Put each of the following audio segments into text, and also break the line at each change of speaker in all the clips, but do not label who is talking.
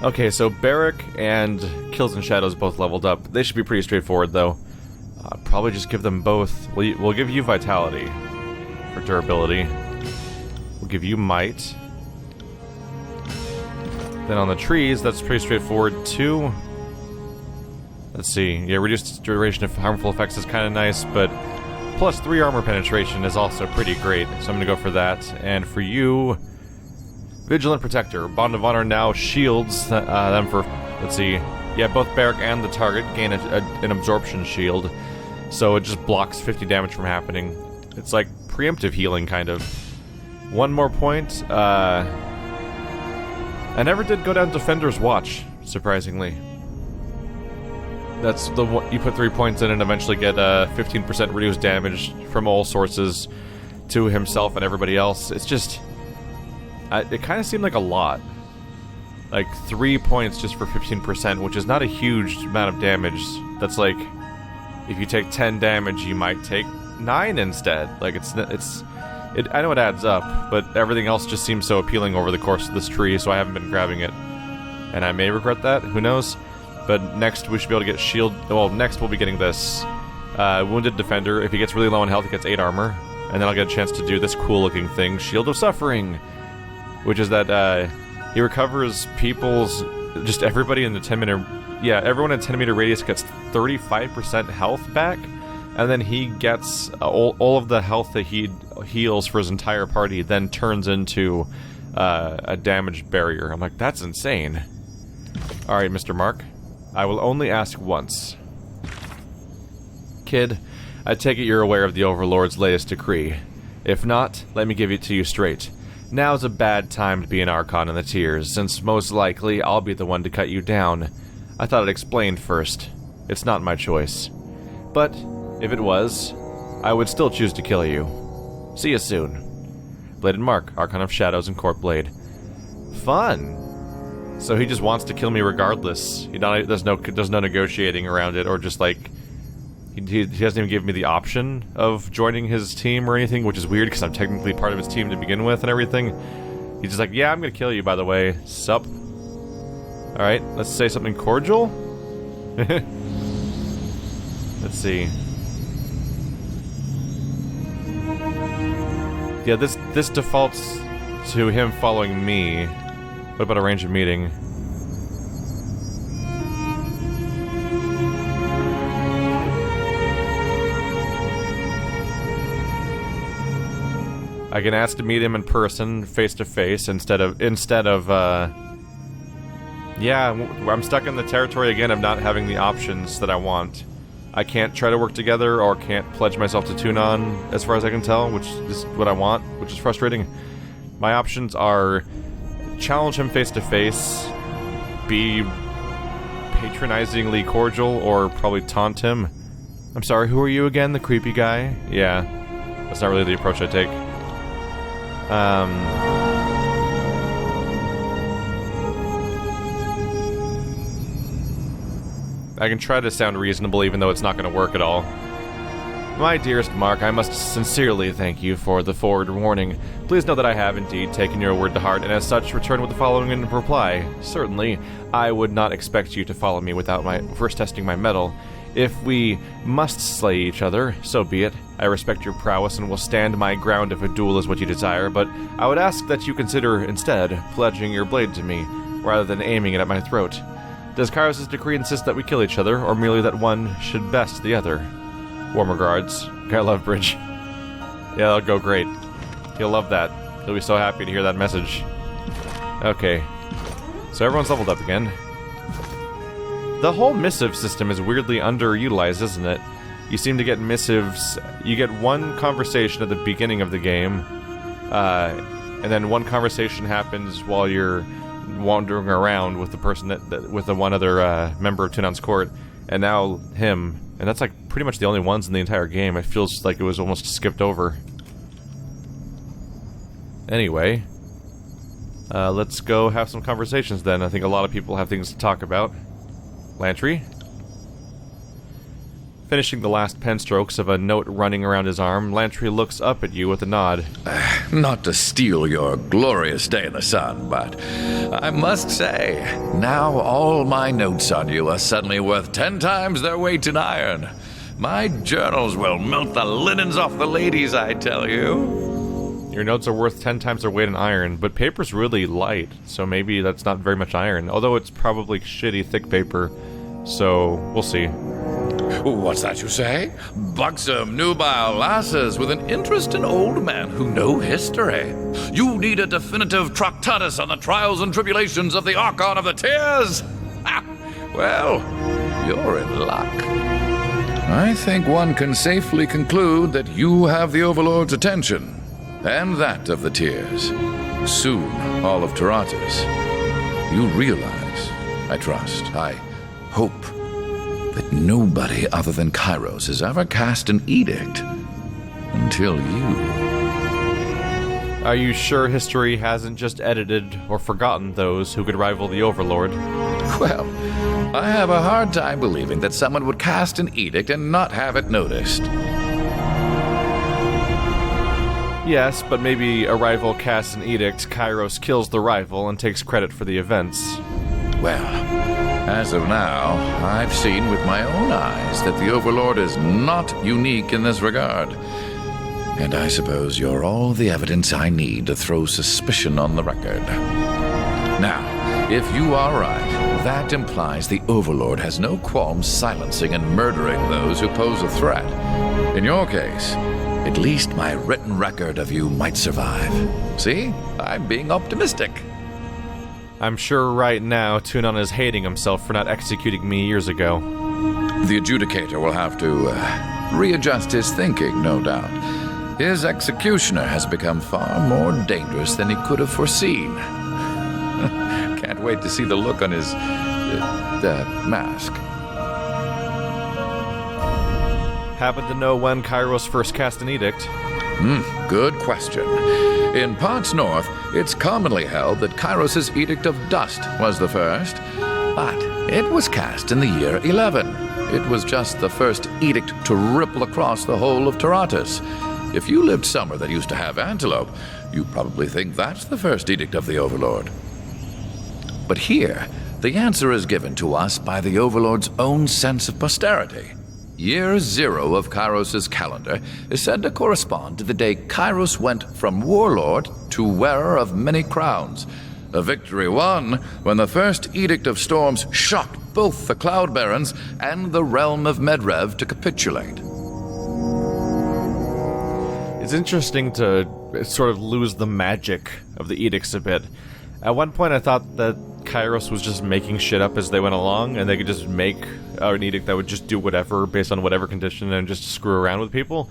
Okay, so Barrack and Kills and Shadows both leveled up. They should be pretty straightforward, though. Probably just give them both. We'll give you Vitality for durability. We'll give you Might. Then on the trees, that's pretty straightforward, too. Let's see. Yeah, reduced duration of harmful effects is kind of nice, but plus 3 armor penetration is also pretty great, so I'm going to go for that. And for you... Vigilant Protector. Bond of Honor now shields them for... Let's see. Yeah, both Barrack and the target gain an absorption shield. So it just blocks 50 damage from happening. It's like preemptive healing, kind of. One more point. I never did go down Defender's Watch, surprisingly. That's the one... You put 3 points in and eventually get 15% reduced damage from all sources to himself and everybody else. It's just... it kind of seemed like a lot. Like, 3 points just for 15%, which is not a huge amount of damage. That's like, if you take 10 damage, you might take 9 instead. Like, I know it adds up, but everything else just seems so appealing over the course of this tree, so I haven't been grabbing it. And I may regret that, who knows? But next we should be able to get shield... Well, next we'll be getting this. Wounded Defender. If he gets really low on health, he gets 8 armor. And then I'll get a chance to do this cool-looking thing, Shield of Suffering. Which is that, he recovers people's... Just everybody in the 10-meter... Yeah, everyone in 10-meter radius gets 35% health back, and then he gets all of the health that he heals for his entire party, then turns into a damaged barrier. I'm like, that's insane. Alright, Mr. Mark. I will only ask once. Kid, I take it you're aware of the Overlord's latest decree. If not, let me give it to you straight. Now's a bad time to be an Archon in the tiers, since most likely I'll be the one to cut you down. I thought I'd explain first. It's not my choice. But, if it was, I would still choose to kill you. See you soon. Bladed Mark, Archon of Shadows and Court Blade. Fun! So he just wants to kill me regardless. There's no negotiating around it, or just like... He doesn't even give me the option of joining his team or anything, which is weird because I'm technically part of his team to begin with and everything. He's just like, yeah, I'm gonna kill you, by the way. Sup? Alright, let's say something cordial? Let's see. Yeah, this defaults to him following me. What about arrange a meeting? I can ask to meet him in person, face to face, instead of yeah, I'm stuck in the territory again of not having the options that I want. I can't try to work together, or can't pledge myself to tune on, as far as I can tell, which is what I want, which is frustrating. My options are challenge him face to face, be patronizingly cordial, or probably taunt him. I'm sorry, who are you again? The creepy guy? Yeah, that's not really the approach I take. I can try to sound reasonable even though it's not going to work at all. My dearest Mark, I must sincerely thank you for the forward warning. Please know that I have indeed taken your word to heart, and as such return with the following in reply. Certainly, I would not expect you to follow me without first testing my mettle. If we must slay each other, so be it. I respect your prowess and will stand my ground if a duel is what you desire, but I would ask that you consider, instead, pledging your blade to me, rather than aiming it at my throat. Does Kairos' decree insist that we kill each other, or merely that one should best the other? Warm regards, Guy Lovebridge. Yeah, that'll go great. He'll love that. He'll be so happy to hear that message. Okay. So everyone's leveled up again. The whole missive system is weirdly underutilized, isn't it? You seem to get missives... You get one conversation at the beginning of the game, and then one conversation happens while you're wandering around with the person with the one other member of Tunan's court, and now him. And that's like pretty much the only ones in the entire game. It feels like it was almost skipped over. Anyway, let's go have some conversations then. I think a lot of people have things to talk about. Lantry? Finishing the last pen strokes of a note running around his arm, Lantry looks up at you with a nod.
Not to steal your glorious day in the sun, but I must say, now all my notes on you are suddenly worth 10 times their weight in iron. My journals will melt the linens off the ladies, I tell you.
Your notes are worth 10 times their weight in iron, but paper's really light, so maybe that's not very much iron, although it's probably shitty thick paper, so we'll see.
What's that you say? Buxom, nubile lasses with an interest in old men who know history. You need a definitive tractatus on the trials and tribulations of the Archon of the Tears. Ha! Well, you're in luck. I think one can safely conclude that you have the Overlord's attention, and that of the Tears. Soon, all of Tyranny. You realize, I trust, I hope, that nobody other than Kairos has ever cast an edict until you.
Are you sure history hasn't just edited or forgotten those who could rival the Overlord?
Well, I have a hard time believing that someone would cast an edict and not have it noticed.
Yes, but maybe a rival casts an edict, Kairos kills the rival, and takes credit for the events.
Well, as of now, I've seen with my own eyes that the Overlord is not unique in this regard. And I suppose you're all the evidence I need to throw suspicion on the record. Now, if you are right, that implies the Overlord has no qualms silencing and murdering those who pose a threat. In your case, at least my written record of you might survive. See? I'm being optimistic.
I'm sure right now Tunon is hating himself for not executing me years ago.
The Adjudicator will have to readjust his thinking, no doubt. His executioner has become far more dangerous than he could have foreseen. Can't wait to see the look on his mask.
Happen to know when Kairos first cast an edict?
Good question. In parts north, it's commonly held that Kairos' Edict of Dust was the first, but it was cast in the year 11. It was just the first edict to ripple across the whole of Tyranny. If you lived somewhere that used to have Antelope, you probably think that's the first edict of the Overlord. But here, the answer is given to us by the Overlord's own sense of posterity. Year 0 of Kairos' calendar is said to correspond to the day Kairos went from warlord to wearer of many crowns, a victory won when the first Edict of Storms shocked both the Cloud Barons and the realm of Medrev to capitulate.
It's interesting to sort of lose the magic of the edicts a bit. At one point I thought that Kairos was just making shit up as they went along, and they could just make an edict that would just do whatever based on whatever condition and just screw around with people.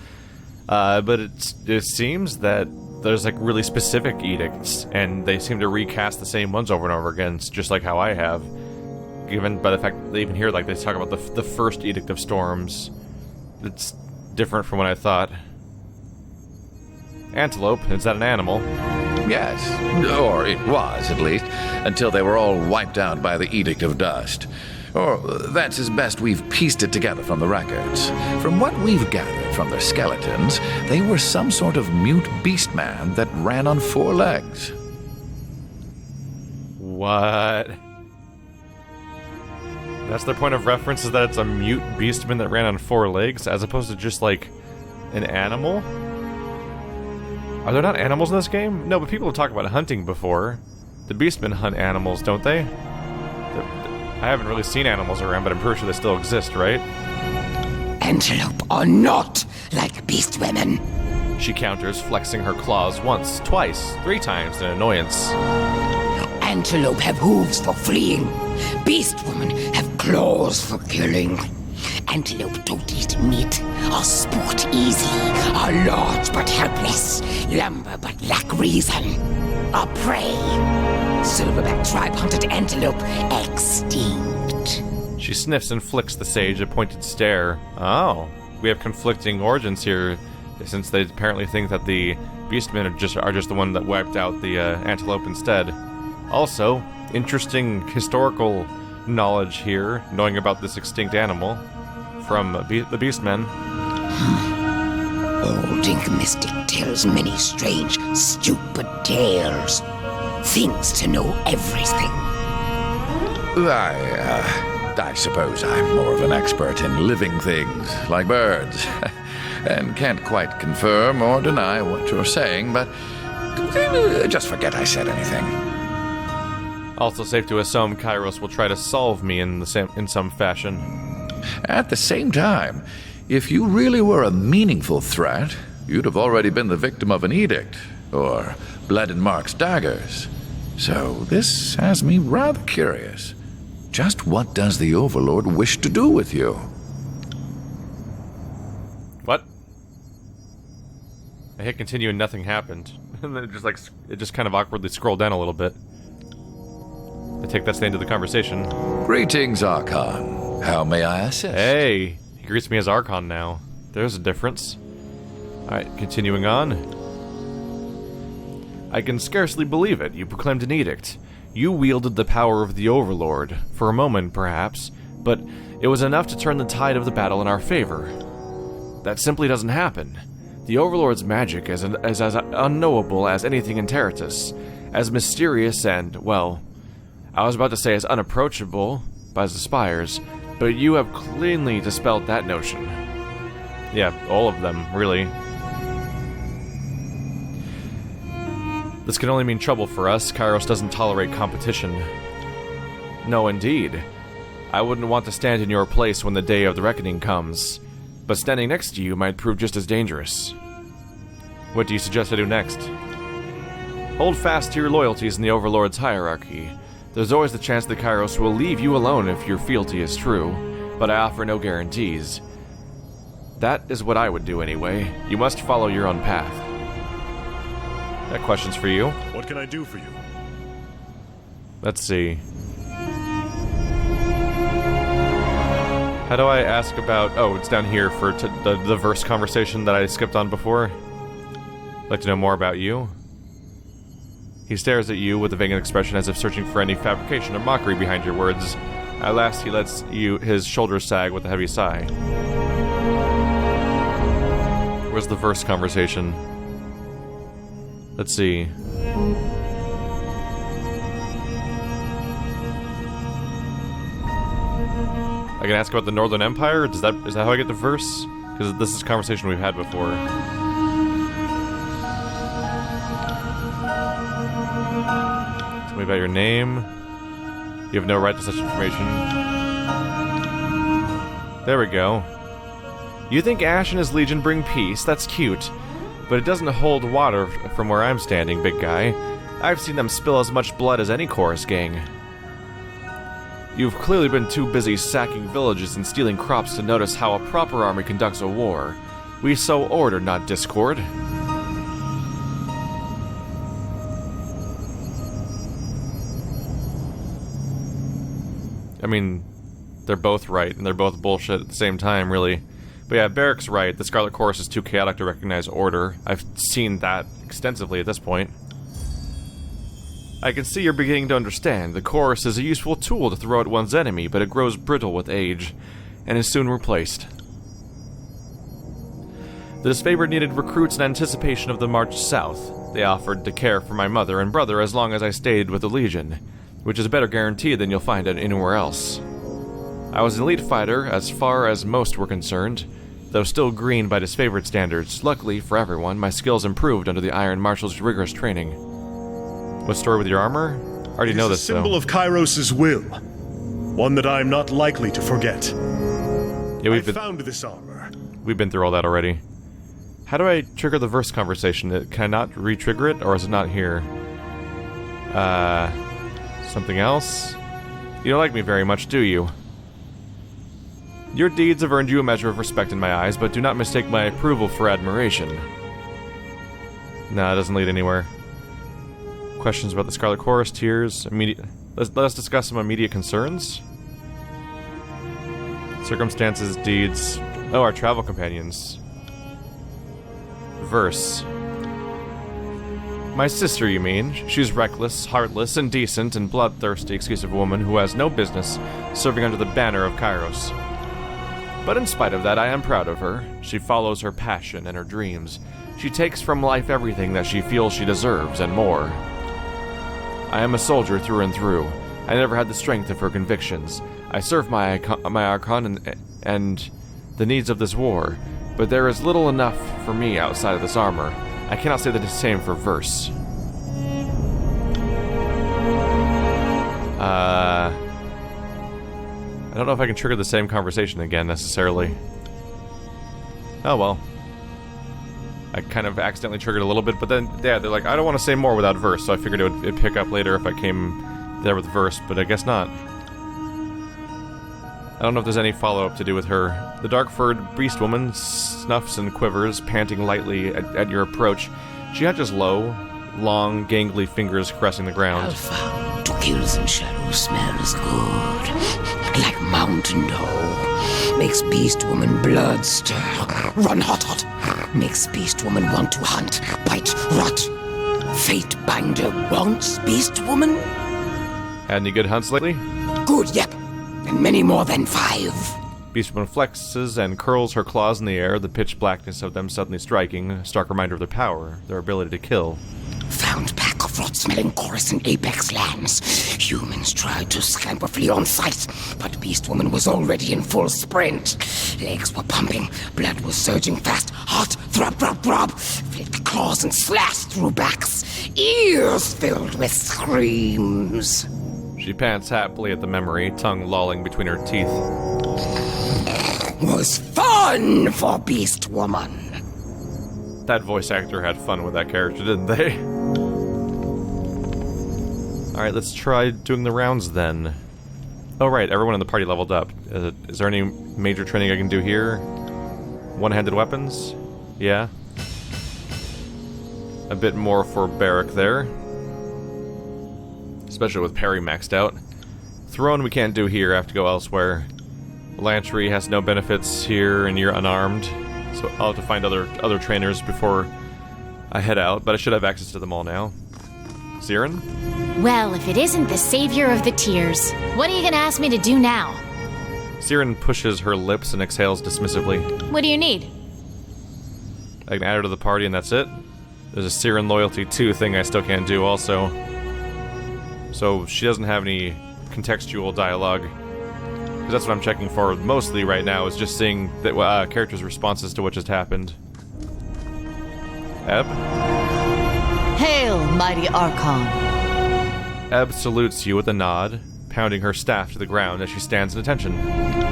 But it seems that there's like really specific edicts, and they seem to recast the same ones over and over again, just like how I have. Given by the fact that they even here, like they talk about the first Edict of Storms. It's different from what I thought. Antelope, is that an animal?
Yes, or it was, at least, until they were all wiped out by the Edict of Dust. Or that's as best we've pieced it together from the records. From what we've gathered from their skeletons, they were some sort of mute beastman that ran on 4 legs.
What? That's their point of reference, is that it's a mute beastman that ran on 4 legs, as opposed to just, like, an animal? Are there not animals in this game? No, but people have talked about hunting before. The beastmen hunt animals, don't they? I haven't really seen animals around, but I'm pretty sure they still exist, right?
Antelope are not like beast women.
She counters, flexing her claws once, twice, 3 times in annoyance.
Antelope have hooves for fleeing. Beast women have claws for killing. Antelope don't eat meat, are sport easy, are large but helpless, lumber but lack reason, are prey. Silverback tribe hunted antelope extinct.
She sniffs and flicks the sage a pointed stare. Oh, we have conflicting origins here, since they apparently think that the beastmen are just the one that wiped out the antelope instead. Also, interesting historical knowledge here, knowing about this extinct animal. from the Beastmen.
Old ink mystic tells many strange, stupid tales. Thinks to know everything.
I suppose I'm more of an expert in living things, like birds, and can't quite confirm or deny what you're saying, but just forget I said anything.
Also safe to assume Kairos will try to solve me in some fashion.
At the same time, if you really were a meaningful threat, you'd have already been the victim of an edict, or bled in Mark's daggers. So this has me rather curious. Just what does the Overlord wish to do with you?
What? I hit continue and nothing happened. And then it just kind of awkwardly scrolled down a little bit. I take that's the end of the conversation.
Greetings, Archon. How may I assist?
Hey, he greets me as Archon now. There's a difference. Alright, continuing on. I can scarcely believe it. You proclaimed an edict. You wielded the power of the Overlord, for a moment perhaps, but it was enough to turn the tide of the battle in our favor. That simply doesn't happen. The Overlord's magic is as unknowable as anything in Terratus, as mysterious and, well, I was about to say as unapproachable by the spires, but you have cleanly dispelled that notion. Yeah, all of them, really. This can only mean trouble for us. Kairos doesn't tolerate competition. No, indeed. I wouldn't want to stand in your place when the day of the reckoning comes, but standing next to you might prove just as dangerous. What do you suggest I do next? Hold fast to your loyalties in the Overlord's hierarchy. There's always the chance that Kairos will leave you alone if your fealty is true, but I offer no guarantees. That is what I would do anyway. You must follow your own path. That question's for you.
What can I do for you?
Let's see. How do I ask about... Oh, it's down here for the verse conversation that I skipped on before. I'd like to know more about you. He stares at you with a vacant expression as if searching for any fabrication or mockery behind your words. At last, he lets his shoulders sag with a heavy sigh. Where's the verse conversation? Let's see. I can ask about the Northern Empire? Is that how I get the verse? Because this is a conversation we've had before. Tell me about your name. You have no right to such information. There we go. You think Ash and his legion bring peace? That's cute. But it doesn't hold water from where I'm standing, big guy. I've seen them spill as much blood as any chorus gang. You've clearly been too busy sacking villages and stealing crops to notice how a proper army conducts a war. We sow order, not discord. I mean, they're both right, and they're both bullshit at the same time, really. But yeah, Barrick's right. The Scarlet Chorus is too chaotic to recognize order. I've seen that extensively at this point. I can see you're beginning to understand. The Chorus is a useful tool to throw at one's enemy, but it grows brittle with age, and is soon replaced. The disfavored needed recruits in anticipation of the march south. They offered to care for my mother and brother as long as I stayed with the Legion, which is a better guarantee than you'll find anywhere else. I was an elite fighter as far as most were concerned, though still green by disfavored standards. Luckily for everyone, my skills improved under the Iron Marshal's rigorous training. What story with your armor? I already know this, though.
It is a symbol of Kairos' will, one that I am not likely to forget.
Yeah,
I found this armor.
We've been through all that already. How do I trigger the verse conversation? Can I not re-trigger it, or is it not here? Something else? You don't like me very much, do you? Your deeds have earned you a measure of respect in my eyes, but do not mistake my approval for admiration. Nah, it doesn't lead anywhere. Questions about the Scarlet Chorus, tears, let us discuss some immediate concerns. Circumstances, deeds. Oh, our travel companions. Verse. My sister, you mean? She's reckless, heartless, indecent, and bloodthirsty excuse of a woman who has no business serving under the banner of Kairos. But in spite of that, I am proud of her. She follows her passion and her dreams. She takes from life everything that she feels she deserves and more. I am a soldier through and through. I never had the strength of her convictions. I serve my Archon and the needs of this war, but there is little enough for me outside of this armor. I cannot say the same for Verse. I don't know if I can trigger the same conversation again, necessarily. Oh well. I kind of accidentally triggered a little bit, but then, yeah, they're like, I don't want to say more without Verse, so I figured it'd pick up later if I came there with Verse, but I guess not. I don't know if there's any follow-up to do with her. The dark-furred beast woman snuffs and quivers, panting lightly at your approach. She hatches low, long, gangly fingers caressing the ground.
Alpha, to kills and shadows smells good. Like mountain dew. Makes beast woman blood stir. Run hot. Makes beast woman want to hunt, bite, rot. Fatebinder wants beast woman?
Had any good hunts lately?
Good, yep. And many more than 5.
Beastwoman flexes and curls her claws in the air, the pitch blackness of them suddenly striking, a stark reminder of their power, their ability to kill.
Found pack of rot-smelling Coruscant Apex lands. Humans tried to scamper flee on sight, but Beastwoman was already in full sprint. Legs were pumping, blood was surging fast, heart throb. Flicked claws and slashed through backs, ears filled with screams.
She pants happily at the memory, tongue lolling between her teeth.
Was fun for Beast Woman.
That voice actor had fun with that character, didn't they? Alright, let's try doing the rounds then. Oh right, everyone in the party leveled up. Is there any major training I can do here? One-handed weapons? Yeah. A bit more for Barrack there. Especially with parry maxed out. Throne we can't do here, I have to go elsewhere. Lantry has no benefits here and you're unarmed. So I'll have to find other trainers before I head out, but I should have access to them all now. Siren?
Well, if it isn't the savior of the tears, what are you gonna ask me to do now?
Siren pushes her lips and exhales dismissively.
What do you need?
I can add her to the party and that's it. There's a Siren Loyalty 2 thing I still can't do also. So she doesn't have any contextual dialogue. Because that's what I'm checking for mostly right now, is just seeing that characters' responses to what just happened. Ebb?
Hail, mighty Archon.
Ebb salutes you with a nod, pounding her staff to the ground as she stands in attention.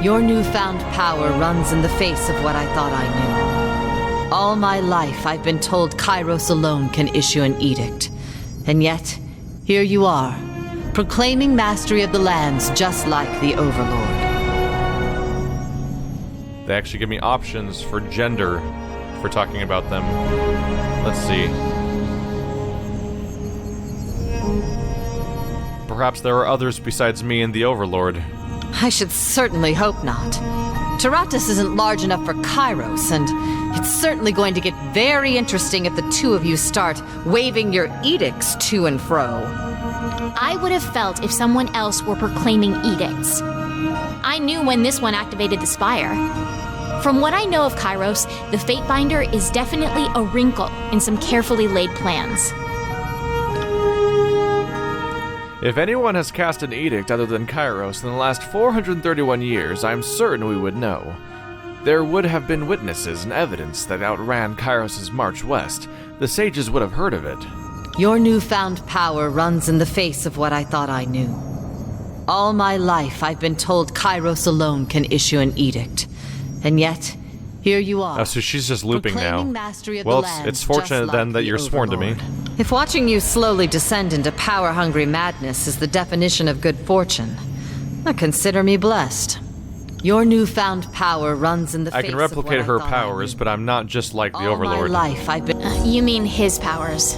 Your newfound power runs in the face of what I thought I knew. All my life I've been told Kairos alone can issue an edict. And yet, here you are, proclaiming mastery of the lands just like the Overlord.
They actually give me options for gender for talking about them. Let's see. Perhaps there are others besides me and the Overlord.
I should certainly hope not. Taratus isn't large enough for Kairos, and it's certainly going to get very interesting if the two of you start waving your edicts to and fro.
I would have felt if someone else were proclaiming edicts. I knew when this one activated the spire. From what I know of Kairos, the Fatebinder is definitely a wrinkle in some carefully laid plans.
If anyone has cast an edict other than Kairos in the last 431 years, I'm certain we would know. There would have been witnesses and evidence that outran Kairos' march west. The sages would have heard of it.
Your newfound power runs in the face of what I thought I knew. All my life I've been told Kairos alone can issue an edict. And yet, here you are.
Oh, so she's just looping now.
Mastery of
Well,
the lands,
it's fortunate
just
then
like
that
the
you're sworn to me.
Overlord. If watching you slowly descend into power-hungry madness is the definition of good fortune, consider me blessed. Your newfound power runs in the face
I can replicate
of
her
what I thought I
powers,
knew.
but I'm not just like the
All
Overlord.
my life I've been...
You mean his powers.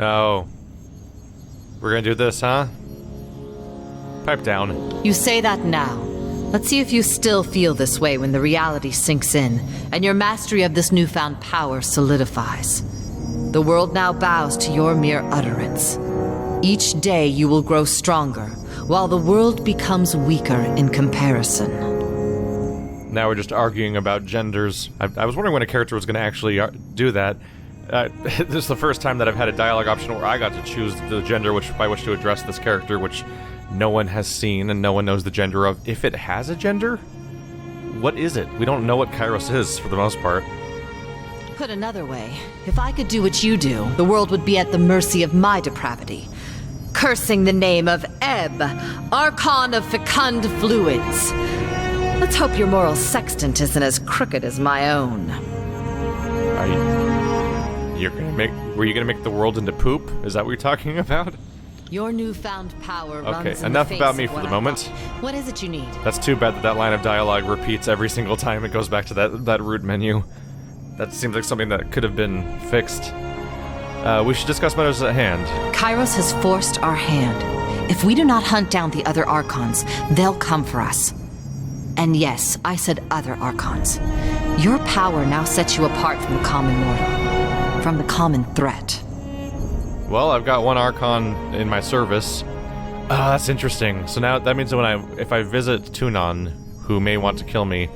Oh. We're gonna do this, huh? Pipe down.
You say that now. Let's see if you still feel this way when the reality sinks in, and your mastery of this newfound power solidifies. The world now bows to your mere utterance. Each day you will grow stronger, while the world becomes weaker in comparison.
Now we're just arguing about genders. I was wondering when a character was going to actually do that. This is the first time that I've had a dialogue option where I got to choose the gender by which to address this character, which no one has seen and no one knows the gender of. If it has a gender, what is it? We don't know what Kairos is, for the most part.
Put another way, if I could do what you do, the world would be at the mercy of my depravity. Cursing the name of Ebb, Archon of Fecund Fluids. Let's hope your moral sextant isn't as crooked as my own.
Were you gonna make the world into poop? Is that what you're talking about?
Your newfound power runs
Okay,
in
enough
the face
about me
of
for
what
the
I
moment.
thought. What is it you need?
That's too bad that line of dialogue repeats every single time it goes back to that root menu. That seems like something that could have been fixed. We should discuss matters at hand.
Kairos has forced our hand. If we do not hunt down the other Archons, they'll come for us. And yes, I said other Archons. Your power now sets you apart from the common mortal. From the common threat.
Well, I've got one Archon in my service. That's interesting. So now that means that if I visit Tunon, who may want to kill me,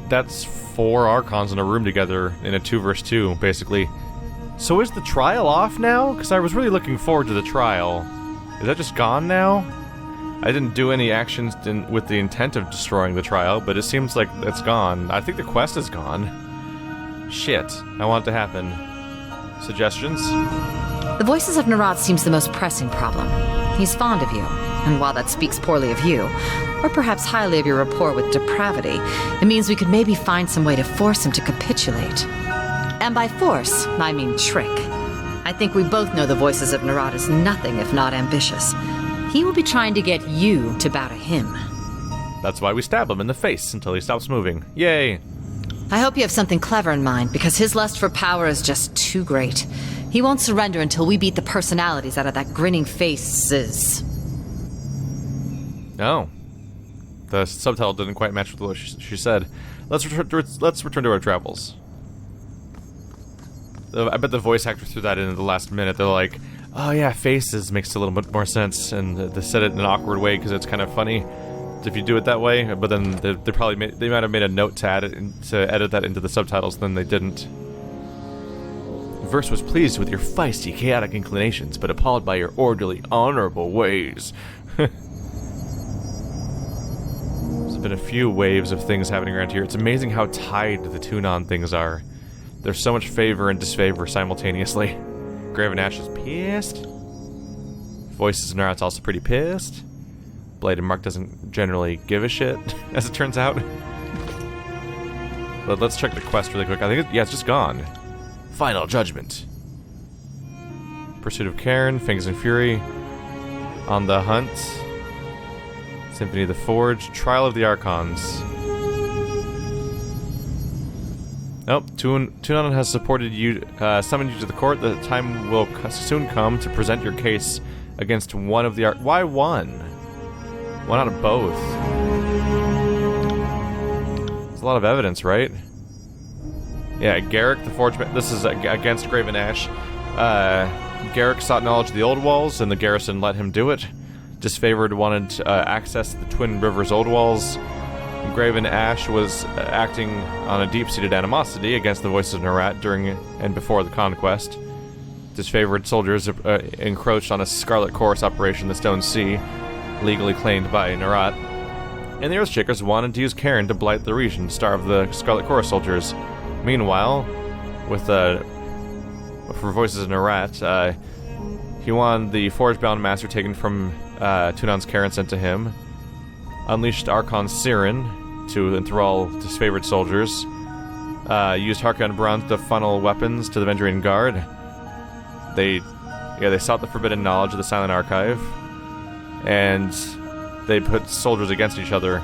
that's 4 Archons in a room together in a 2 versus 2, basically. So is the trial off now? Because I was really looking forward to the trial. Is that just gone now? I didn't do any actions with the intent of destroying the trial, but it seems like it's gone. I think the quest is gone. Shit. I want it to happen. Suggestions?
The Voices of Nerat seems the most pressing problem. He's fond of you, and while that speaks poorly of you, or perhaps highly of your rapport with depravity, it means we could maybe find some way to force him to capitulate. And by force, I mean trick. I think we both know the Voices of Nerat is nothing if not ambitious. He will be trying to get you to bow to him.
That's why we stab him in the face until he stops moving. Yay!
I hope you have something clever in mind, because his lust for power is just too great. He won't surrender until we beat the personalities out of that grinning faces.
Oh. The subtitle didn't quite match with what she said. Let's return to our travels. I bet the voice actor threw that in at the last minute. They're like, oh yeah, faces makes a little bit more sense, and they said it in an awkward way because it's kind of funny if you do it that way. But then they might have made a note to edit that into the subtitles. Then they didn't. Verse was pleased with your feisty, chaotic inclinations, but appalled by your orderly, honorable ways. There's been a few waves of things happening around here. It's amazing how tied the Tunon things are. There's so much favor and disfavor simultaneously. Graven Ash is pissed. Voices of Nerat's also pretty pissed. Blade and Mark doesn't generally give a shit, as it turns out. But let's check the quest really quick. I think it's just gone. Final Judgment. Pursuit of Cairn, Fangs and Fury. On the Hunt. Symphony of the Forge. Trial of the Archons. Nope, Tunon has supported you, summoned you to the court. The time will soon come to present your case against one of the Why one? Why not both? There's a lot of evidence, right? Yeah, Garrick, the Forgeman. This is against Graven Ash. Garrick sought knowledge of the Old Walls, and the garrison let him do it. Disfavored wanted to access the Twin Rivers Old Walls. Graven Ash was acting on a deep-seated animosity against the Voices of Nerat during and before the conquest. Disfavored soldiers encroached on a Scarlet Chorus operation in the Stone Sea, legally claimed by Nerat. And the Earthshakers wanted to use Cairn to blight the region, starve the Scarlet Chorus soldiers. Meanwhile, for Voices of Nerat, he wanted the Forge-bound Master taken from Tunon's care and sent to him. Unleashed Archon Siren to enthrall disfavored soldiers. Used Harkon Bronze to funnel weapons to the Vendrian Guard. They sought the forbidden knowledge of the Silent Archive. And they put soldiers against each other.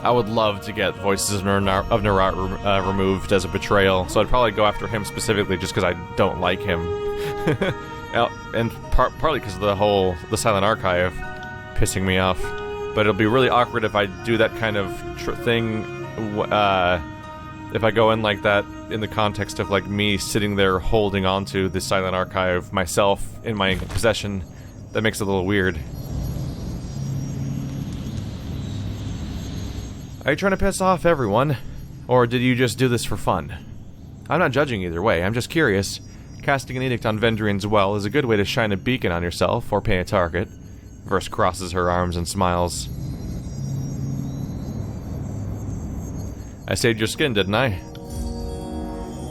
I would love to get Voices of Nerat removed as a betrayal, so I'd probably go after him specifically just because I don't like him. And partly because of the Silent Archive pissing me off. But it'll be really awkward if I do that kind of thing, if I go in like that in the context of like me sitting there holding onto the Silent Archive myself in my possession. That makes it a little weird. Are you trying to piss off everyone? Or did you just do this for fun? I'm not judging either way, I'm just curious. Casting an edict on Vendrian's well is a good way to shine a beacon on yourself or pay a target. Verse crosses her arms and smiles. I saved your skin, didn't I?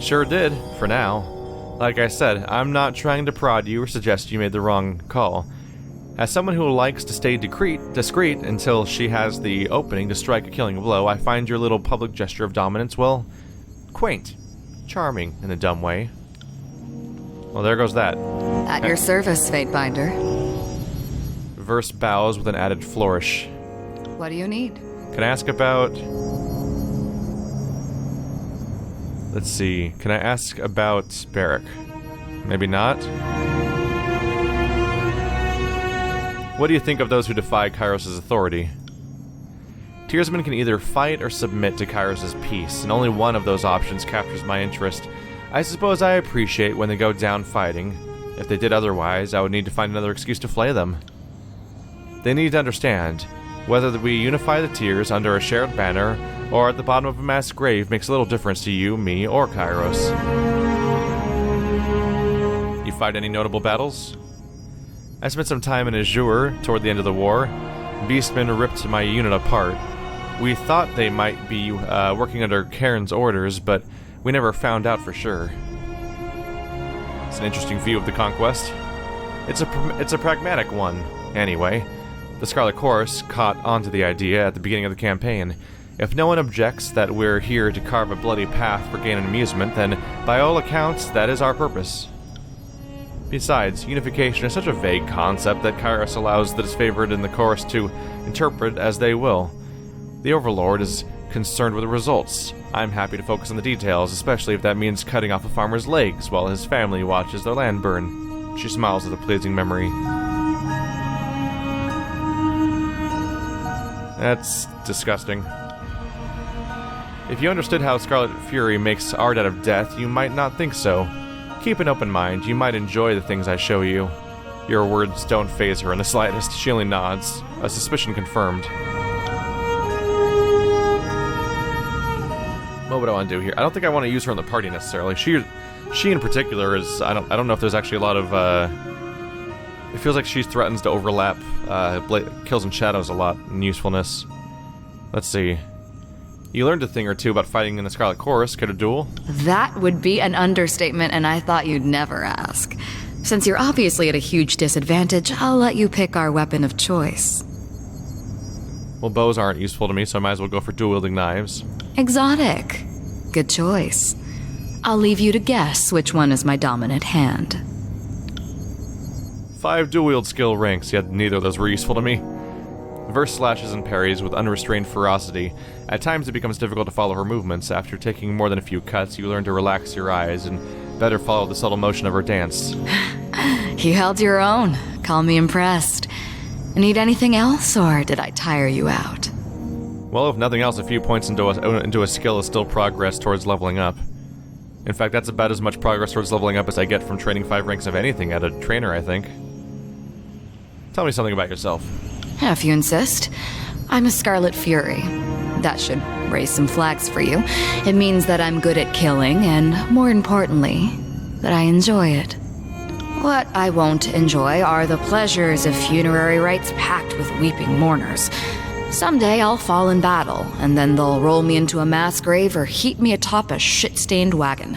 Sure did, for now. Like I said, I'm not trying to prod you or suggest you made the wrong call. As someone who likes to stay discreet until she has the opening to strike a killing blow, I find your little public gesture of dominance, well, quaint. Charming, in a dumb way. Well, there goes that.
At your service, Fatebinder.
Verse bows with an added flourish.
What do you need?
Can I ask about... Let's see. Can I ask about Barrack? Maybe not? What do you think of those who defy Kairos' authority? Tearsmen can either fight or submit to Kairos' peace, and only one of those options captures my interest. I suppose I appreciate when they go down fighting. If they did otherwise, I would need to find another excuse to flay them. They need to understand, whether we unify the Tears under a shared banner, or at the bottom of a mass grave makes little difference to you, me, or Kairos. You fight any notable battles? I spent some time in Azure toward the end of the war. Beastmen ripped my unit apart. We thought they might be working under Karen's orders, but we never found out for sure. It's an interesting view of the conquest. It's a pragmatic one, anyway. The Scarlet Chorus caught onto the idea at the beginning of the campaign. If no one objects that we're here to carve a bloody path for gain and amusement, then by all accounts, that is our purpose. Besides, unification is such a vague concept that Kairos allows the disfavored in the chorus to interpret as they will. The Overlord is concerned with the results. I'm happy to focus on the details, especially if that means cutting off a farmer's legs while his family watches their land burn. She smiles at the pleasing memory. That's disgusting. If you understood how Scarlet Fury makes art out of death, you might not think so. Keep an open mind, you might enjoy the things I show you. Your words don't faze her in the slightest, she only nods, a suspicion confirmed. What would I want to do here? I don't think I want to use her in the party necessarily. She in particular is, I don't know if there's actually a lot of, it feels like she threatens to overlap Kills and Shadows a lot in usefulness. Let's see. You learned a thing or two about fighting in the Scarlet Chorus. Could a duel?
That would be an understatement, and I thought you'd never ask. Since you're obviously at a huge disadvantage, I'll let you pick our weapon of choice.
Well, bows aren't useful to me, so I might as well go for dual-wielding knives.
Exotic. Good choice. I'll leave you to guess which one is my dominant hand.
5 dual-wield skill ranks, yet neither of those were useful to me. Verse slashes and parries with unrestrained ferocity. At times it becomes difficult to follow her movements. After taking more than a few cuts, you learn to relax your eyes and better follow the subtle motion of her dance.
You held your own. Call me impressed. Need anything else, or did I tire you out?
Well, if nothing else, a few points into a skill is still progress towards leveling up. In fact, that's about as much progress towards leveling up as I get from training 5 ranks of anything at a trainer, I think. Tell me something about yourself.
If you insist. I'm a Scarlet Fury. That should raise some flags for you. It means that I'm good at killing, and more importantly, that I enjoy it. What I won't enjoy are the pleasures of funerary rites packed with weeping mourners. Someday I'll fall in battle, and then they'll roll me into a mass grave or heap me atop a shit-stained wagon.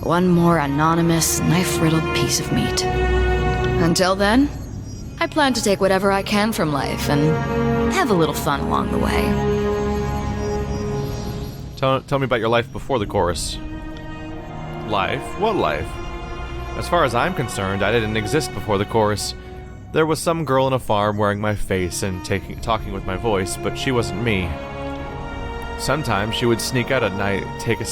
One more anonymous, knife-riddled piece of meat. Until then, I plan to take whatever I can from life and have a little fun along the way.
Tell me about your life before the chorus. Life? What life? As far as I'm concerned, I didn't exist before the chorus. There was some girl in a farm wearing my face and talking with my voice, but she wasn't me. Sometimes she would sneak out at night, take a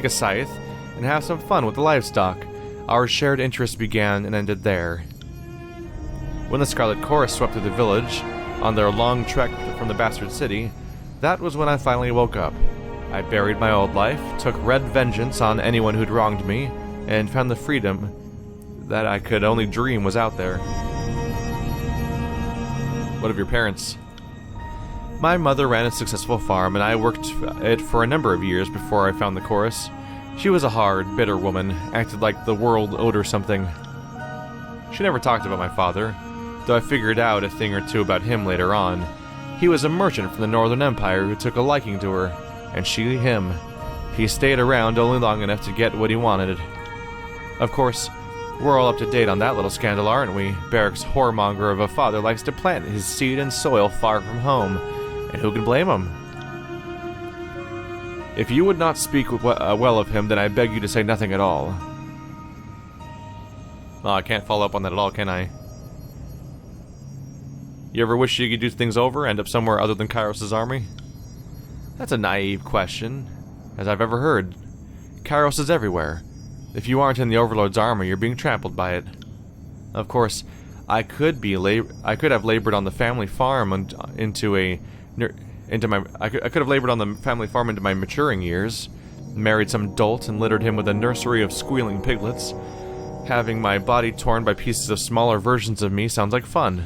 scythe, and have some fun with the livestock. Our shared interests began and ended there. When the Scarlet Chorus swept through the village, on their long trek from the Bastard City, that was when I finally woke up. I buried my old life, took red vengeance on anyone who'd wronged me, and found the freedom that I could only dream was out there. What of your parents? My mother ran a successful farm, and I worked it for a number of years before I found the chorus. She was a hard, bitter woman, acted like the world owed her something. She never talked about my father, though I figured out a thing or two about him later on. He was a merchant from the Northern Empire who took a liking to her, and she him. He stayed around only long enough to get what he wanted. Of course, we're all up to date on that little scandal, aren't we? Barrack's whoremonger of a father likes to plant his seed in soil far from home, and who can blame him? If you would not speak well of him, then I beg you to say nothing at all. Oh, I can't follow up on that at all, can I? You ever wish you could do things over, end up somewhere other than Kairos' army? That's a naive question, as I've ever heard. Kairos is everywhere. If you aren't in the Overlord's army, you're being trampled by it. Of course, I could have labored on the family farm into my maturing years, married some dolt and littered him with a nursery of squealing piglets. Having my body torn by pieces of smaller versions of me sounds like fun.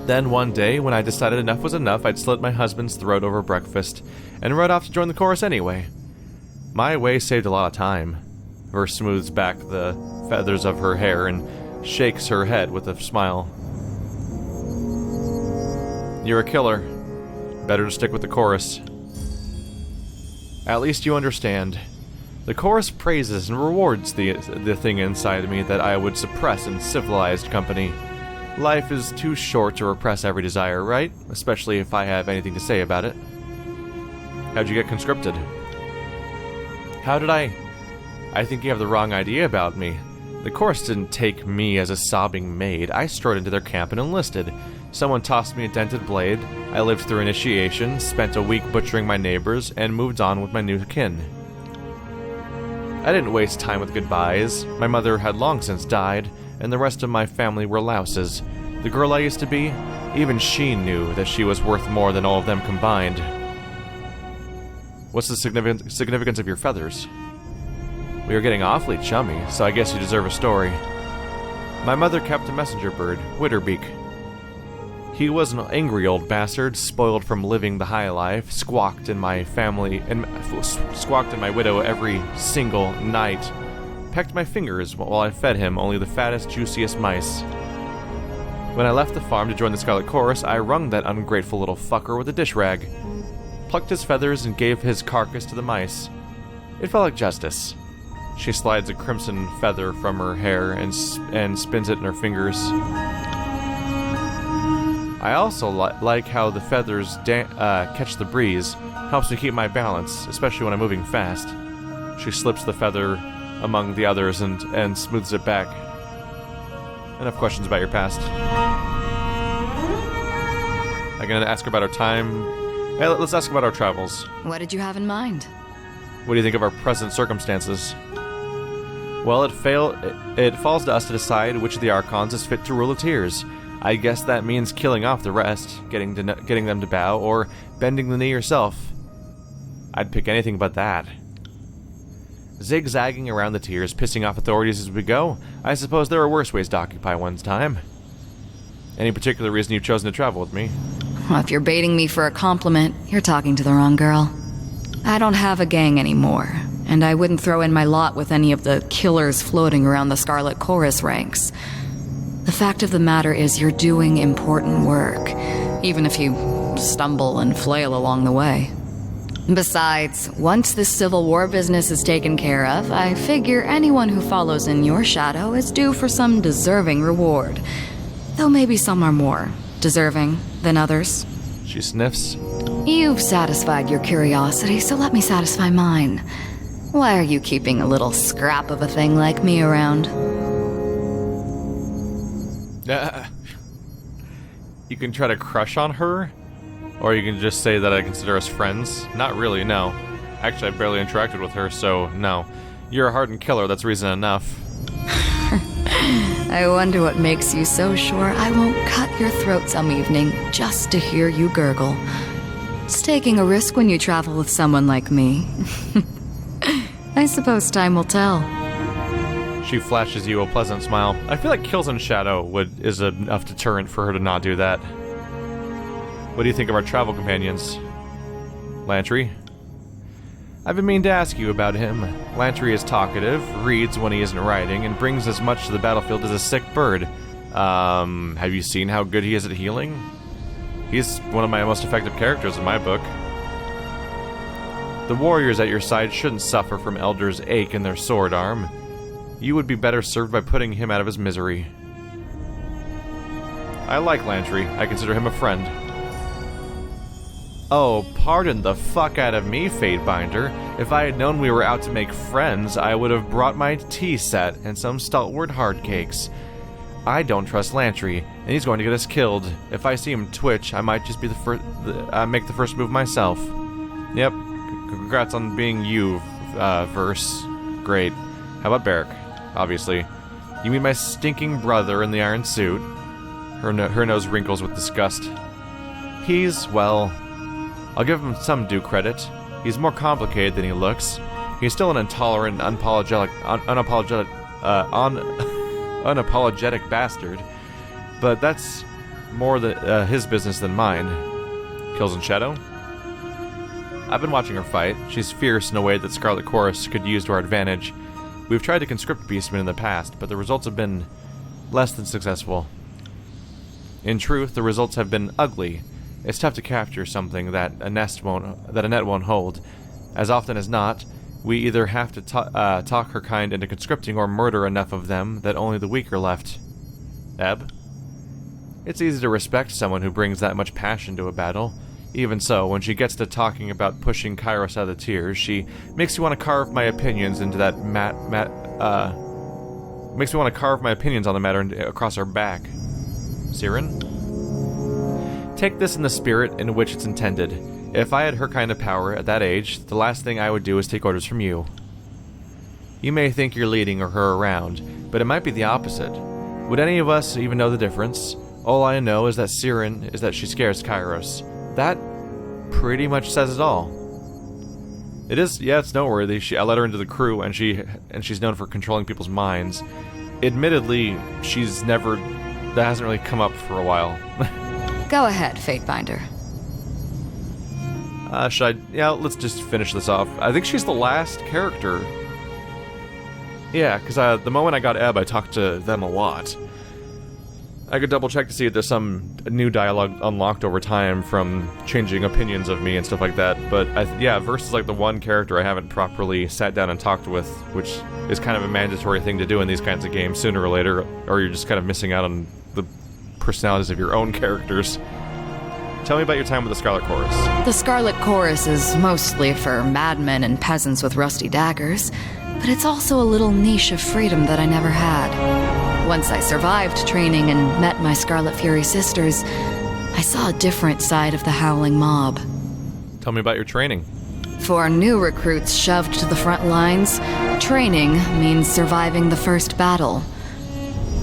Then one day, when I decided enough was enough, I'd slit my husband's throat over breakfast, and rode off to join the chorus anyway. My way saved a lot of time. Verse smooths back the feathers of her hair and shakes her head with a smile. You're a killer. Better to stick with the chorus. At least you understand. The chorus praises and rewards the thing inside me that I would suppress in civilized company. Life is too short to repress every desire, right? Especially if I have anything to say about it. How'd you get conscripted? How did I think you have the wrong idea about me. The chorus didn't take me as a sobbing maid. I strode into their camp and enlisted. Someone tossed me a dented blade. I lived through initiation, spent a week butchering my neighbors, and moved on with my new kin. I didn't waste time with goodbyes. My mother had long since died, and the rest of my family were louses. The girl I used to be, even she knew that she was worth more than all of them combined. What's the significance of your feathers? We are getting awfully chummy, so I guess you deserve a story. My mother kept a messenger bird, Witterbeak. He was an angry old bastard, spoiled from living the high life, squawked in my widow every single night, pecked my fingers while I fed him only the fattest, juiciest mice. When I left the farm to join the Scarlet Chorus, I wrung that ungrateful little fucker with a dish rag, plucked his feathers and gave his carcass to the mice. It felt like justice. She slides a crimson feather from her hair and spins it in her fingers. I also like how the feathers catch the breeze, helps me keep my balance, especially when I'm moving fast. She slips the feather among the others and smooths it back. Enough questions about your past. I'm gonna ask about our time. Hey, let's ask about our travels.
What did you have in mind?
What do you think of our present circumstances? Well, it falls to us to decide which of the Archons is fit to rule the tiers. I guess that means killing off the rest, getting them to bow, or bending the knee yourself. I'd pick anything but that. Zigzagging around the tiers, pissing off authorities as we go. I suppose there are worse ways to occupy one's time. Any particular reason you've chosen to travel with me?
Well, if you're baiting me for a compliment, you're talking to the wrong girl. I don't have a gang anymore, and I wouldn't throw in my lot with any of the killers floating around the Scarlet Chorus ranks. The fact of the matter is you're doing important work, even if you stumble and flail along the way. Besides, once this Civil War business is taken care of, I figure anyone who follows in your shadow is due for some deserving reward. Though maybe some are more deserving than others.
She sniffs.
You've satisfied your curiosity, so let me satisfy mine. Why are you keeping a little scrap of a thing like me around?
You can try to crush on her, or you can just say that I consider us friends. Not really, no. Actually, I barely interacted with her, so no. You're a hardened killer, that's reason enough.
I wonder what makes you so sure I won't cut your throat some evening just to hear you gurgle. It's taking a risk when you travel with someone like me. I suppose time will tell.
She flashes you a pleasant smile. I feel like kills in shadow is enough deterrent for her to not do that. What do you think of our travel companions? Lantry? I've been meaning to ask you about him. Lantry is talkative, reads when he isn't writing, and brings as much to the battlefield as a sick bird. Have you seen how good he is at healing? He's one of my most effective characters in my book. The warriors at your side shouldn't suffer from Elder's ache in their sword arm. You would be better served by putting him out of his misery. I like Lantry. I consider him a friend. Oh, pardon the fuck out of me, Fatebinder. If I had known we were out to make friends, I would have brought my tea set and some stalwart hardcakes. I don't trust Lantry, and he's going to get us killed. If I see him twitch, I might just be make the first move myself. Yep. Congrats on being you, Verse. Great. How about Barrack? Obviously. You mean my stinking brother in the iron suit? Her nose wrinkles with disgust. He's, well, I'll give him some due credit. He's more complicated than he looks. He's still an intolerant, unapologetic bastard, but that's more his business than mine. Kills in shadow? I've been watching her fight. She's fierce in a way that Scarlet Chorus could use to our advantage. We've tried to conscript beastmen in the past, but the results have been less than successful. In truth, the results have been ugly. It's tough to capture something that a net won't hold. As often as not, we either have to talk her kind into conscripting or murder enough of them that only the weak are left. Ebb? It's easy to respect someone who brings that much passion to a battle. Even so, when she gets to talking about pushing Kairos out of the tears, she makes me want to carve my opinions into that makes me want to carve my opinions on the matter across her back. Siren? Take this in the spirit in which it's intended. If I had her kind of power at that age, the last thing I would do is take orders from you. You may think you're leading her around, but it might be the opposite. Would any of us even know the difference? All I know is that she scares Kairos. That pretty much says it all. It is, yeah, it's noteworthy. I let her into the crew, and she's known for controlling people's minds. Admittedly, that hasn't really come up for a while.
Go ahead, Fatebinder.
Let's just finish this off. I think she's the last character. Yeah, because the moment I got Ebb, I talked to them a lot. I could double check to see if there's some new dialogue unlocked over time from changing opinions of me and stuff like that, but Verse is like the one character I haven't properly sat down and talked with, which is kind of a mandatory thing to do in these kinds of games sooner or later, or you're just kind of missing out on the personalities of your own characters. Tell me about your time with the Scarlet Chorus.
The Scarlet Chorus is mostly for madmen and peasants with rusty daggers, but it's also a little niche of freedom that I never had. Once I survived training and met my Scarlet Fury sisters, I saw a different side of the howling mob.
Tell me about your training.
For new recruits shoved to the front lines, training means surviving the first battle.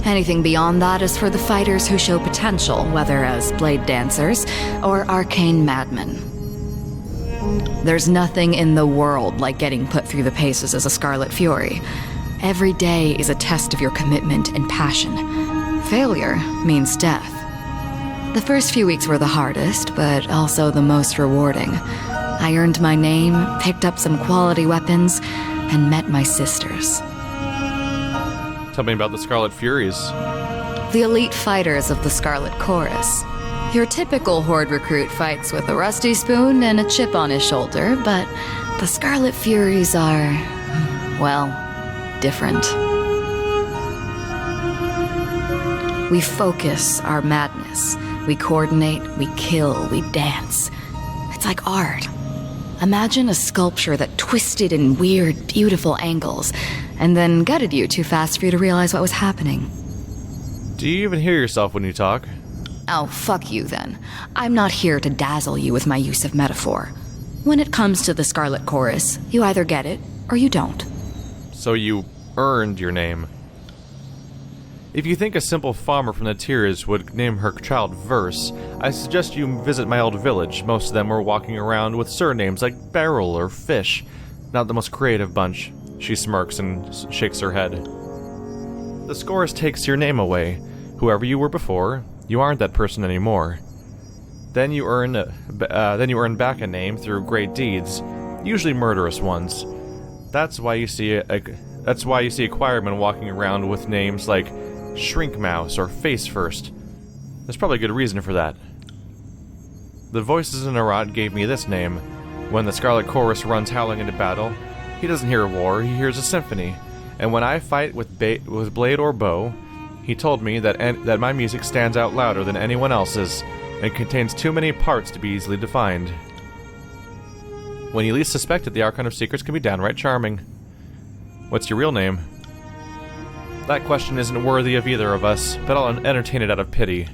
Anything beyond that is for the fighters who show potential, whether as blade dancers or arcane madmen. There's nothing in the world like getting put through the paces as a Scarlet Fury. Every day is a test of your commitment and passion. Failure means death. The first few weeks were the hardest, but also the most rewarding. I earned my name, picked up some quality weapons, and met my sisters.
Tell me about the Scarlet Furies.
The elite fighters of the Scarlet Chorus. Your typical Horde recruit fights with a rusty spoon and a chip on his shoulder, but the Scarlet Furies are, well, different. We focus our madness. We coordinate, we kill, we dance. It's like art. Imagine a sculpture that twisted in weird, beautiful angles, and then gutted you too fast for you to realize what was happening.
Do you even hear yourself when you talk?
Oh, fuck you then. I'm not here to dazzle you with my use of metaphor. When it comes to the Scarlet Chorus, you either get it, or you don't.
So you earned your name. If you think a simple farmer from the Tiers would name her child Verse, I suggest you visit my old village. Most of them were walking around with surnames like Barrel or Fish. Not the most creative bunch. She smirks and shakes her head. The Chorus takes your name away. Whoever you were before, you aren't that person anymore. Then you earn back a name through great deeds, usually murderous ones. That's why you see acquiremen walking around with names like Shrink Mouse or Face First. There's probably a good reason for that. The voices in Arad gave me this name. When the Scarlet Chorus runs howling into battle, he doesn't hear a war, he hears a symphony. And when I fight with blade or bow, he told me that my music stands out louder than anyone else's, and contains too many parts to be easily defined. When you least suspect it, the Archon of Secrets can be downright charming. What's your real name? That question isn't worthy of either of us, but I'll entertain it out of pity.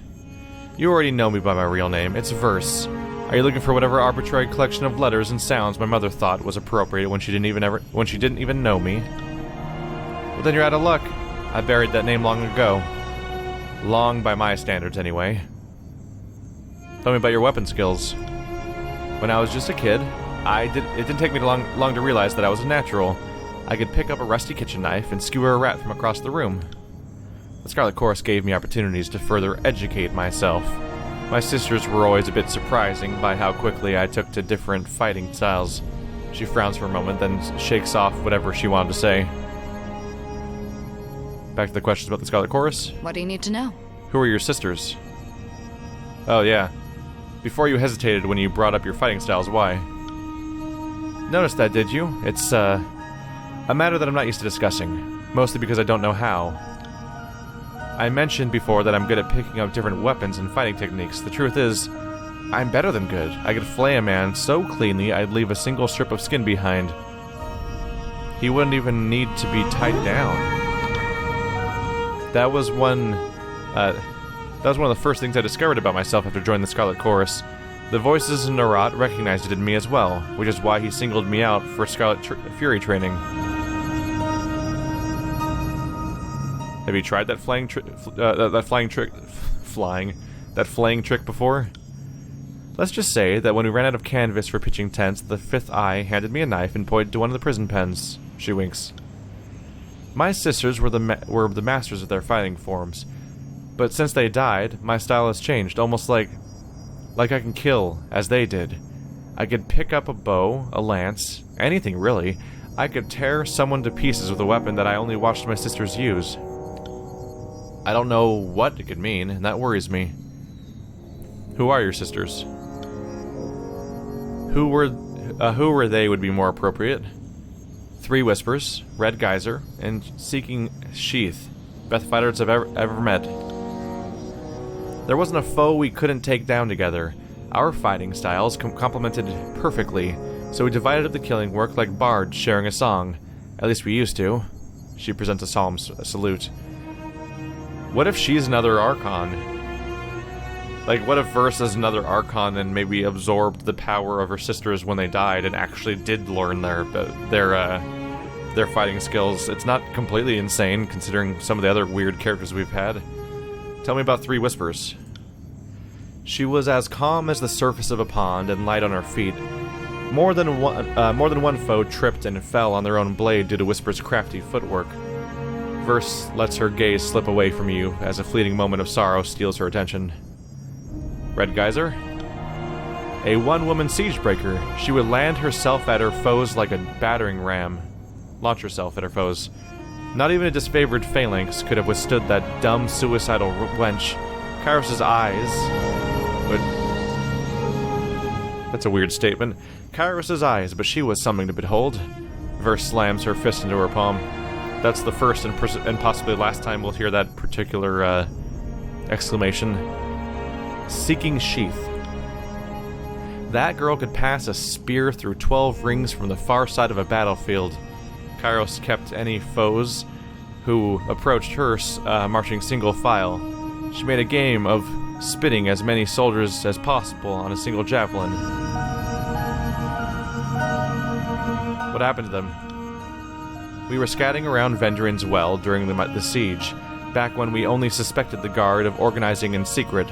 You already know me by my real name. It's Verse. Are you looking for whatever arbitrary collection of letters and sounds my mother thought was appropriate when she didn't even know me? Well, then you're out of luck. I buried that name long ago. Long by my standards, anyway. Tell me about your weapon skills. When I was just a kid, it didn't take me long to realize that I was a natural. I could pick up a rusty kitchen knife and skewer a rat from across the room. The Scarlet Chorus gave me opportunities to further educate myself. My sisters were always a bit surprising by how quickly I took to different fighting styles. She frowns for a moment, then shakes off whatever she wanted to say. Back to the questions about the Scarlet Chorus.
What do you need to know?
Who are your sisters? Oh, yeah. Before you hesitated when you brought up your fighting styles, why? Noticed that, did you? It's, a matter that I'm not used to discussing. Mostly because I don't know how. I mentioned before that I'm good at picking up different weapons and fighting techniques. The truth is, I'm better than good. I could flay a man so cleanly I'd leave a single strip of skin behind. He wouldn't even need to be tied down. That was one of the first things I discovered about myself after joining the Scarlet Chorus. The voices in Narat recognized it in me as well, which is why he singled me out for Scarlet Fury training. Have you tried that flaying trick before? Let's just say that when we ran out of canvas for pitching tents, the fifth eye handed me a knife and pointed to one of the prison pens. She winks. My sisters were the masters of their fighting forms, but since they died, my style has changed, almost like I can kill, as they did. I could pick up a bow, a lance, anything really. I could tear someone to pieces with a weapon that I only watched my sisters use. I don't know what it could mean, and that worries me. Who are your sisters? Who were they would be more appropriate. 3 Whispers, Red Geyser, and Seeking Sheath, best fighters I've ever met. There wasn't a foe we couldn't take down together. Our fighting styles complemented perfectly, so we divided up the killing work like bards sharing a song. At least we used to. She presents a solemn salute. What if she's another Archon? Like, what if Verse is another Archon and maybe absorbed the power of her sisters when they died and actually did learn their fighting skills? It's not completely insane, considering some of the other weird characters we've had. Tell me about 3 Whispers. She was as calm as the surface of a pond and light on her feet. More than one foe tripped and fell on their own blade due to Whisper's crafty footwork. Verse lets her gaze slip away from you as a fleeting moment of sorrow steals her attention. Red Geyser? A one-woman siegebreaker. She would land herself at her foes like a battering ram. Launch herself at her foes. Not even a disfavored phalanx could have withstood that dumb, suicidal wench. Kairos' eyes would... That's a weird statement. Kairos' eyes, but she was something to behold. Verse slams her fist into her palm. That's the first and possibly last time we'll hear that particular exclamation. Seeking Sheath. That girl could pass a spear through 12 rings from the far side of a battlefield. Kairos kept any foes who approached her marching single file. She made a game of spitting as many soldiers as possible on a single javelin. What happened to them? We were scatting around Vendrin's Well during the siege, back when we only suspected the guard of organizing in secret.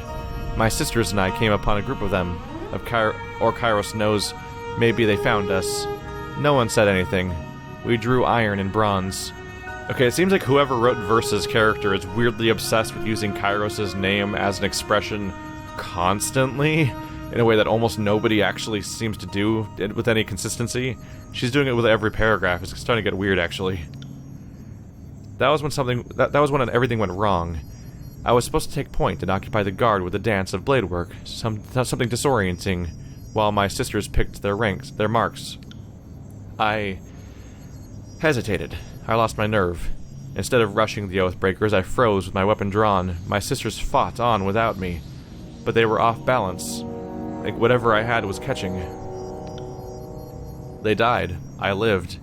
My sisters and I came upon a group of them, Kairos knows maybe they found us. No one said anything. We drew iron and bronze. Okay, it seems like whoever wrote Verse's character is weirdly obsessed with using Kairos' name as an expression constantly. in a way that almost nobody actually seems to do it with any consistency. She's doing it with every paragraph. It's starting to get weird, actually. That was when everything went wrong. I was supposed to take point and occupy the guard with a dance of blade work, something disorienting, while my sisters picked their marks. I hesitated. I lost my nerve. Instead of rushing the Oathbreakers, I froze with my weapon drawn. My sisters fought on without me, but they were off balance. Like whatever I had was catching. They died. I lived.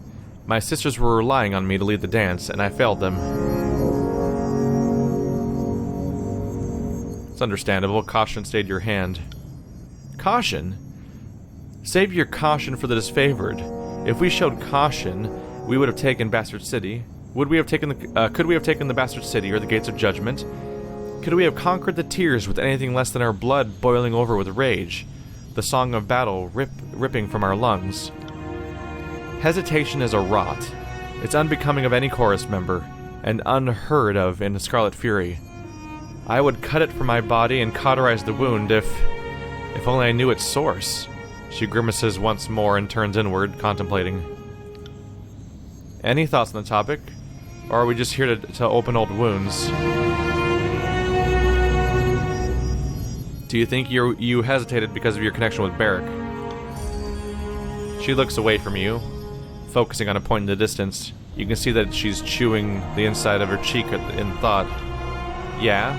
My sisters were relying on me to lead the dance, and I failed them. It's understandable. Caution stayed your hand. Caution? Save your caution for the disfavored. If we showed caution, we would have taken Bastard City. Could we have taken the Bastard City or the Gates of Judgment? Could we have conquered the tears with anything less than our blood boiling over with rage? The song of battle ripping from our lungs. Hesitation is a rot. It's unbecoming of any chorus member, and unheard of in Scarlet Fury. I would cut it from my body and cauterize the wound if only I knew its source. She grimaces once more and turns inward, contemplating. Any thoughts on the topic? Or are we just here to open old wounds? Do you think you hesitated because of your connection with Barrack? She looks away from you, focusing on a point in the distance. You can see that she's chewing the inside of her cheek in thought. Yeah,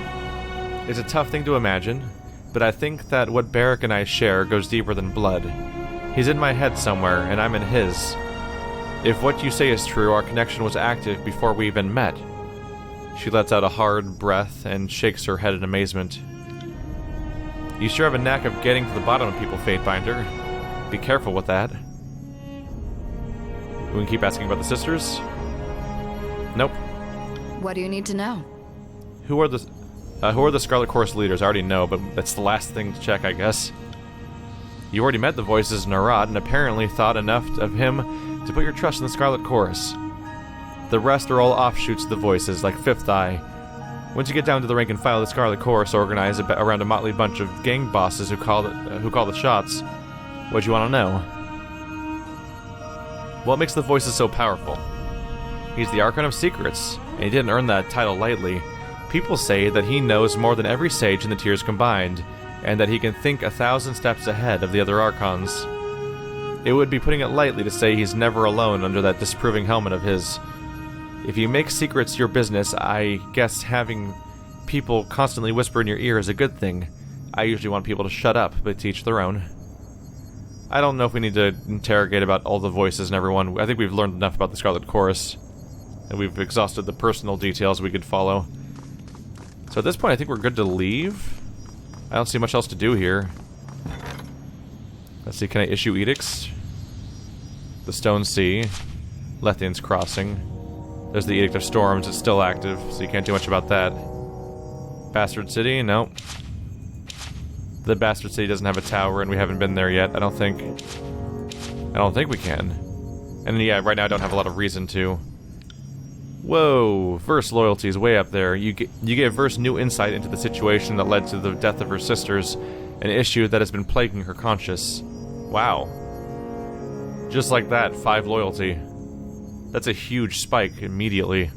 it's a tough thing to imagine, but I think that what Barrack and I share goes deeper than blood. He's in my head somewhere, and I'm in his. If what you say is true, our connection was active before we even met. She lets out a hard breath and shakes her head in amazement. You sure have a knack of getting to the bottom of people, Fatebinder. Be careful with that. We can keep asking about the sisters? Nope.
What do you need to know?
Who are the Scarlet Chorus leaders? I already know, but that's the last thing to check, I guess. You already met the voices in Arad and apparently thought enough of him to put your trust in the Scarlet Chorus. The rest are all offshoots of the voices, like Fifth Eye. Once you get down to the rank and file, the Scarlet Chorus organize around a motley bunch of gang bosses who call the shots. What you want to know? What makes the voices so powerful? He's the Archon of Secrets, and he didn't earn that title lightly. People say that he knows more than every sage in the tiers combined, and that he can think 1,000 steps ahead of the other Archons. It would be putting it lightly to say he's never alone under that disproving helmet of his. If you make secrets your business, I guess having people constantly whisper in your ear is a good thing. I usually want people to shut up, but to each their own. I don't know if we need to interrogate about all the voices and everyone. I think we've learned enough about the Scarlet Chorus, and we've exhausted the personal details we could follow. So at this point, I think we're good to leave. I don't see much else to do here. Let's see, can I issue edicts? The Stone Sea. Lethian's Crossing. There's the Edict of Storms, it's still active, so you can't do much about that. Bastard City? Nope. The Bastard City doesn't have a tower, and we haven't been there yet, I don't think we can. And yeah, right now I don't have a lot of reason to. Whoa, Verse loyalty is way up there. You gave Verse new insight into the situation that led to the death of her sisters, an issue that has been plaguing her conscience. Wow. Just like that, 5 loyalty. That's a huge spike immediately.